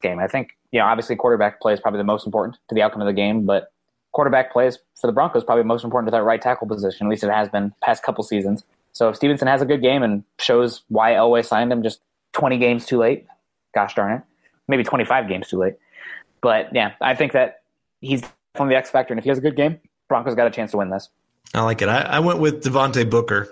I think, obviously quarterback play is probably the most important to the outcome of the game, but quarterback plays for the Broncos probably most important to that right tackle position. At least it has been past couple seasons. So if Stevenson has a good game and shows why Elway signed him just 20 games too late, gosh darn it, maybe 25 games too late. But yeah, I think that he's definitely the X factor. And if he has a good game, Broncos got a chance to win this. I like it. I went with Devontae Booker.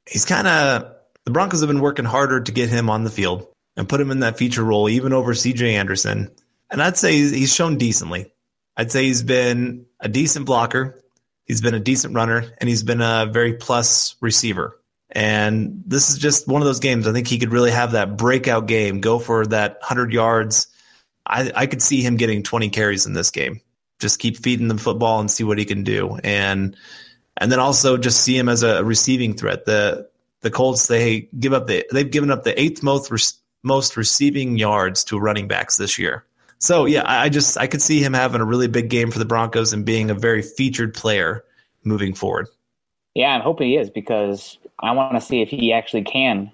The Broncos have been working harder to get him on the field and put him in that feature role, even over C.J. Anderson. And I'd say he's shown decently. I'd say he's been a decent blocker. He's been a decent runner, and he's been a very plus receiver. And this is just one of those games. I think he could really have that breakout game, go for that 100 yards. I could see him getting 20 carries in this game. Just keep feeding the football and see what he can do. And then also just see him as a receiving threat. The Colts, they've given up the 8th most receiving yards to running backs this year. So yeah, I could see him having a really big game for the Broncos and being a very featured player moving forward. Yeah, I'm hoping he is, because I want to see if he actually can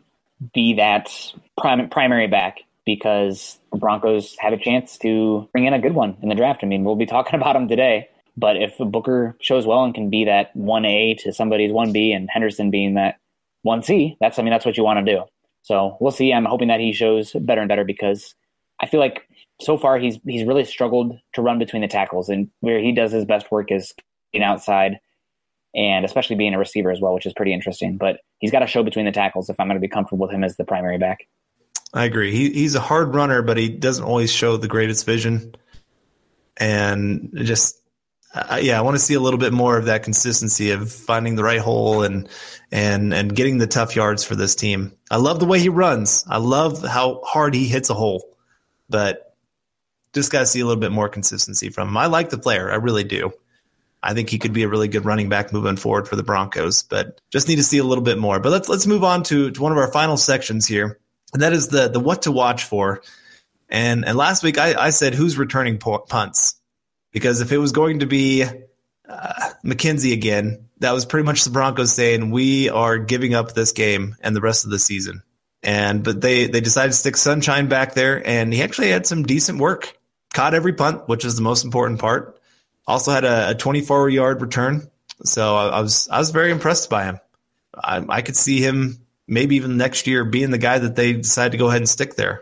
be that primary back, because the Broncos have a chance to bring in a good one in the draft. I mean, we'll be talking about him today, but if Booker shows well and can be that 1A to somebody's 1B and Henderson being that 1C, that's what you want to do. So we'll see. I'm hoping that he shows better and better, because I feel like so far he's really struggled to run between the tackles, and where he does his best work is getting outside, and especially being a receiver as well, which is pretty interesting. But he's got to show between the tackles if I'm going to be comfortable with him as the primary back. I agree. He's a hard runner, but he doesn't always show the greatest vision. And just, I want to see a little bit more of that consistency of finding the right hole and getting the tough yards for this team. I love the way he runs. I love how hard he hits a hole, but just got to see a little bit more consistency from him. I like the player. I really do. I think he could be a really good running back moving forward for the Broncos, but just need to see a little bit more. But let's move on to one of our final sections here, and that is the what to watch for. And last week I said who's returning punts, because if it was going to be McKenzie again, that was pretty much the Broncos saying we are giving up this game and the rest of the season. But they decided to stick Sunshine back there, and he actually had some decent work. Caught every punt, which is the most important part. Also had a 24-yard return, so I was very impressed by him. I could see him maybe even next year being the guy that they decide to go ahead and stick there.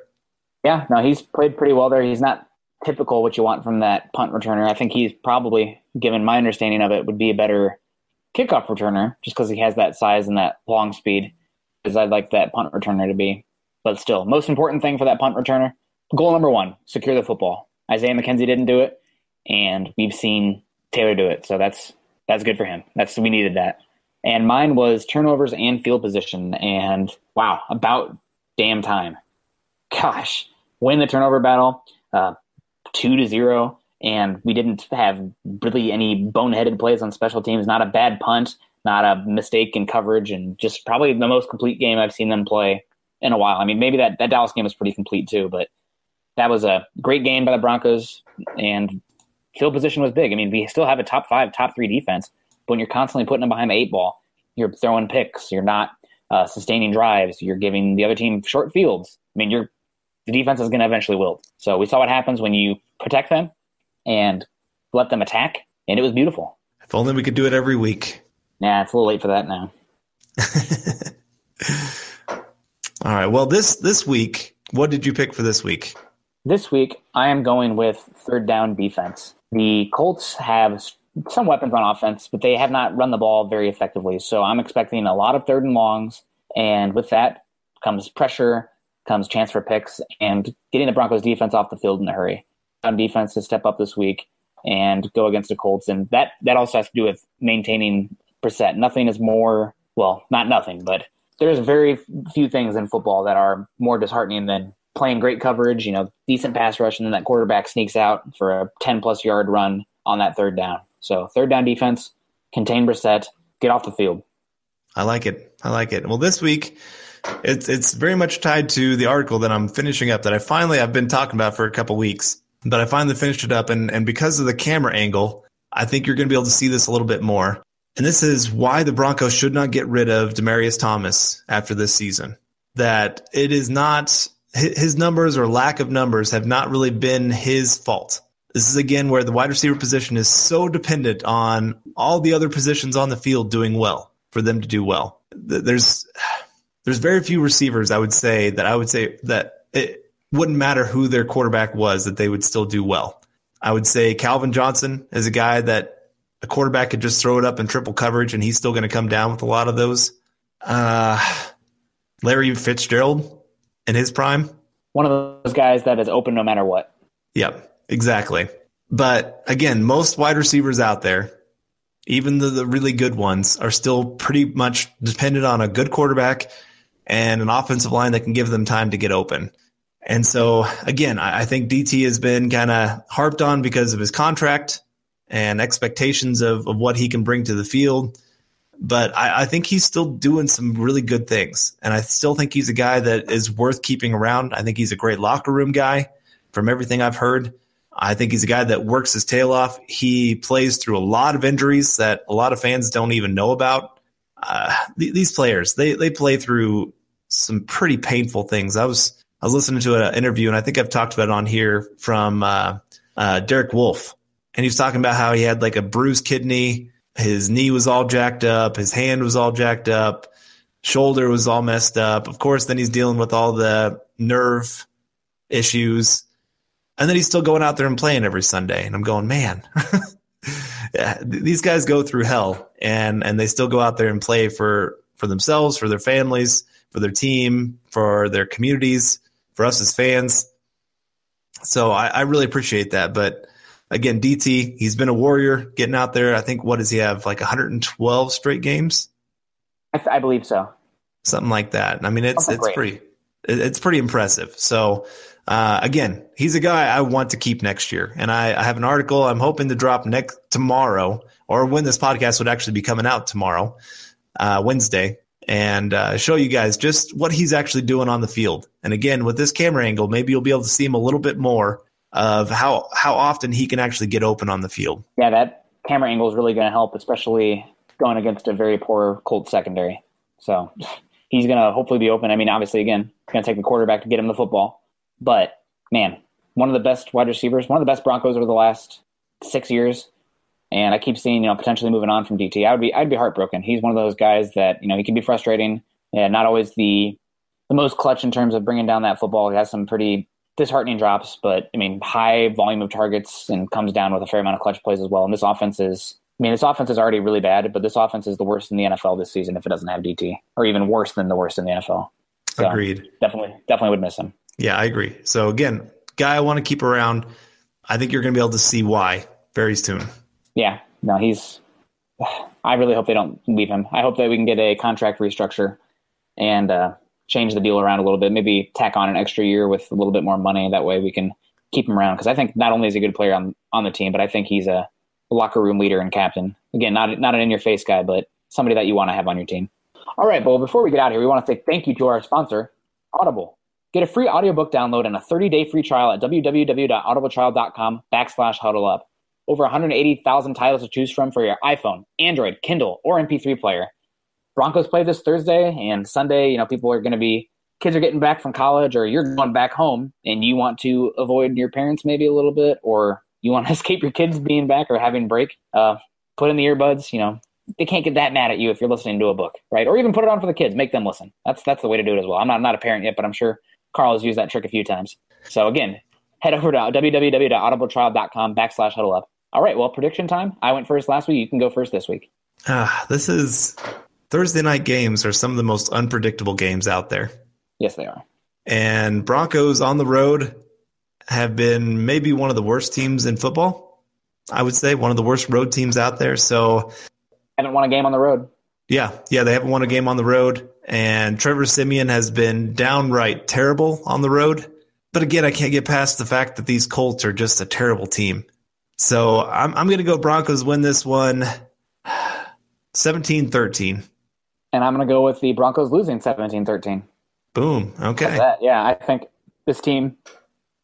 Yeah, no, he's played pretty well there. He's not typical what you want from that punt returner. I think he's probably, given my understanding of it, would be a better kickoff returner, just because he has that size and that long speed, as I'd like that punt returner to be. But still, most important thing for that punt returner, goal number 1, secure the football. Isaiah McKenzie didn't do it, and we've seen Taylor do it, so that's good for him. We needed that. And mine was turnovers and field position, and wow, about damn time. Gosh, win the turnover battle, 2-0, and we didn't have really any boneheaded plays on special teams. Not a bad punt, not a mistake in coverage, and just probably the most complete game I've seen them play in a while. I mean, maybe that Dallas game was pretty complete too, but that was a great game by the Broncos, and field position was big. I mean, we still have a top 5, top 3 defense, but when you're constantly putting them behind the 8 ball, you're throwing picks, you're not sustaining drives, you're giving the other team short fields. I mean, the defense is going to eventually wilt. So we saw what happens when you protect them and let them attack, and it was beautiful. If only we could do it every week. Nah, it's a little late for that now. All right. Well, this week, what did you pick for this week? This week, I am going with third down defense. The Colts have some weapons on offense, but they have not run the ball very effectively. So I'm expecting a lot of third and longs, and with that comes pressure, comes chance for picks, and getting the Broncos defense off the field in a hurry. On defense to step up this week and go against the Colts, and that also has to do with maintaining Brissett. Nothing is more, well, not nothing, but there's very few things in football that are more disheartening than playing great coverage, decent pass rush, and then that quarterback sneaks out for a 10-plus yard run on that third down. So third down defense, contain Brissett, get off the field. I like it. Well, this week, it's very much tied to the article that I'm finishing up that I've been talking about for a couple weeks, but I finally finished it up. And because of the camera angle, I think you're going to be able to see this a little bit more. And this is why the Broncos should not get rid of Demaryius Thomas after this season. That it is not his numbers or lack of numbers have not really been his fault. This is, again, where the wide receiver position is so dependent on all the other positions on the field doing well for them to do well. There's very few receivers, I would say that it wouldn't matter who their quarterback was, that they would still do well. I would say Calvin Johnson is a guy that a quarterback could just throw it up in triple coverage, and he's still going to come down with a lot of those. Larry Fitzgerald in his prime. One of those guys that is open no matter what. Yep, exactly. But again, most wide receivers out there, even the really good ones, are still pretty much dependent on a good quarterback and an offensive line that can give them time to get open. And so, again, I think DT has been kind of harped on because of his contract and expectations of what he can bring to the field. But I think he's still doing some really good things. And I still think he's a guy that is worth keeping around. I think he's a great locker room guy from everything I've heard. I think he's a guy that works his tail off. He plays through a lot of injuries that a lot of fans don't even know about. These players, they play through some pretty painful things. I was listening to an interview, and I think I've talked about it on here, from Derek Wolfe. And he was talking about how he had like a bruised kidney. His knee was all jacked up. His hand was all jacked up. Shoulder was all messed up. Of course, then he's dealing with all the nerve issues. And then he's still going out there and playing every Sunday. And I'm going, man, yeah, these guys go through hell. And they still go out there and play for themselves, for their families, for their team, for their communities, for us as fans. So I really appreciate that. But again, DT, he's been a warrior getting out there. I think, what does he have, like 112 straight games? I believe so. Something like that. I mean, it's pretty impressive. So, again, he's a guy I want to keep next year. And I have an article I'm hoping to drop tomorrow, or when this podcast would actually be coming out tomorrow, Wednesday, and show you guys just what he's actually doing on the field. And again, with this camera angle, maybe you'll be able to see him a little bit more of how often he can actually get open on the field. Yeah, that camera angle is really going to help, especially going against a very poor Colts secondary. So he's going to hopefully be open. I mean, obviously, again, going to take the quarterback to get him the football. But, man, one of the best wide receivers, one of the best Broncos over the last 6 years. And I keep seeing, potentially moving on from DT. I'd be heartbroken. He's one of those guys that, he can be frustrating. And not always the most clutch in terms of bringing down that football. He has some pretty disheartening drops, but high volume of targets and comes down with a fair amount of clutch plays as well. And this offense is already really bad, but this offense is the worst in the NFL this season if it doesn't have DT, or even worse than the worst in the NFL. So agreed. Definitely would miss him. Yeah, I agree. So again, guy I want to keep around. I think you're going to be able to see why very soon. Yeah, no, I really hope they don't leave him. I hope that we can get a contract restructure and change the deal around a little bit, maybe tack on an extra year with a little bit more money. That way we can keep him around. Because I think not only is he a good player on the team, but I think he's a locker room leader and captain. Again, not an in-your-face guy, but somebody that you want to have on your team. All right, well, before we get out of here, we want to say thank you to our sponsor, Audible. Get a free audiobook download and a 30-day free trial at www.audibletrial.com/huddleup. Over 180,000 titles to choose from for your iPhone, Android, Kindle, or MP3 player. Broncos play this Thursday and Sunday. Kids are getting back from college, or you're going back home and you want to avoid your parents maybe a little bit, or you want to escape your kids being back or having break. Put in the earbuds. They can't get that mad at you if you're listening to a book, right? Or even put it on for the kids. Make them listen. That's the way to do it as well. I'm not a parent yet, but I'm sure Carl has used that trick a few times. So again, head over to www.audibletrial.com/huddleup. All right, well, prediction time. I went first last week. You can go first this week. This is Thursday night games are some of the most unpredictable games out there. Yes, they are. And Broncos on the road have been maybe one of the worst teams in football. I would say one of the worst road teams out there. So haven't won a game on the road. Yeah, they haven't won a game on the road, and Trevor Siemian has been downright terrible on the road. But again, I can't get past the fact that these Colts are just a terrible team. So I'm going to go Broncos win this one 17-13. And I'm going to go with the Broncos losing 17-13. Boom. Okay. Yeah, I think this team,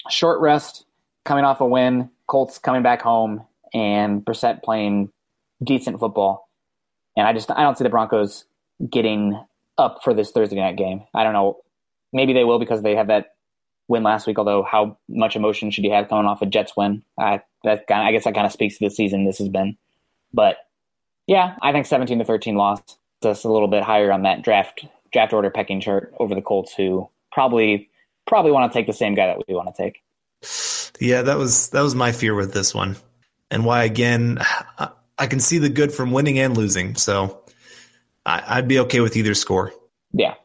short rest, coming off a win, Colts coming back home, and Brissett playing decent football. And I don't see the Broncos getting up for this Thursday night game. I don't know. Maybe they will because they have that win last week, although how much emotion should you have coming off a Jets win? I guess that kind of speaks to the season this has been. But, yeah, I think 17-13 loss. Just a little bit higher on that draft order pecking chart over the Colts, who probably want to take the same guy that we want to take. Yeah, that was my fear with this one. And why, again, I can see the good from winning and losing, so I'd be okay with either score. Yeah,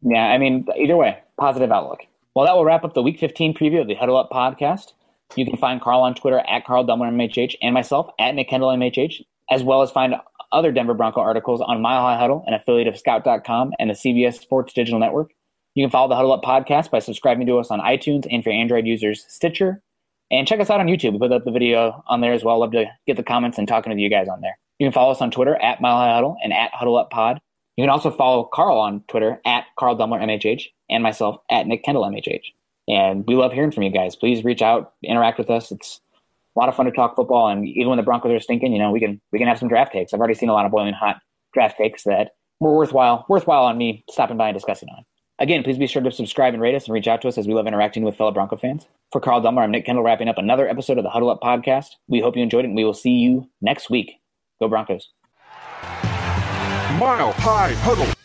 I mean, either way, positive outlook. Well, that will wrap up the Week 15 preview of the Huddle Up podcast. You can find Carl on Twitter at Carl Dumler MHH and myself at Nick Kendell MHH, as well as find other Denver Bronco articles on Mile High Huddle, an affiliate of Scout.com and the CBS Sports Digital Network. You can follow the Huddle Up podcast by subscribing to us on iTunes and for Android users, Stitcher. And check us out on YouTube. We put up the video on there as well. Love to get the comments and talking with you guys on there. You can follow us on Twitter at Mile High Huddle and at Huddle Up Pod. You can also follow Carl on Twitter at Carl Dumler MHH and myself at Nick Kendell MHH. And we love hearing from you guys. Please reach out, interact with us. It's a lot of fun to talk football. And even when the Broncos are stinking, we can have some draft takes. I've already seen a lot of boiling hot draft takes that were worthwhile on me stopping by and discussing on. Again, please be sure to subscribe and rate us and reach out to us as we love interacting with fellow Bronco fans. For Carl Dumler, I'm Nick Kendell, wrapping up another episode of the Huddle Up podcast. We hope you enjoyed it, and we will see you next week. Go Broncos. Mile High Huddle.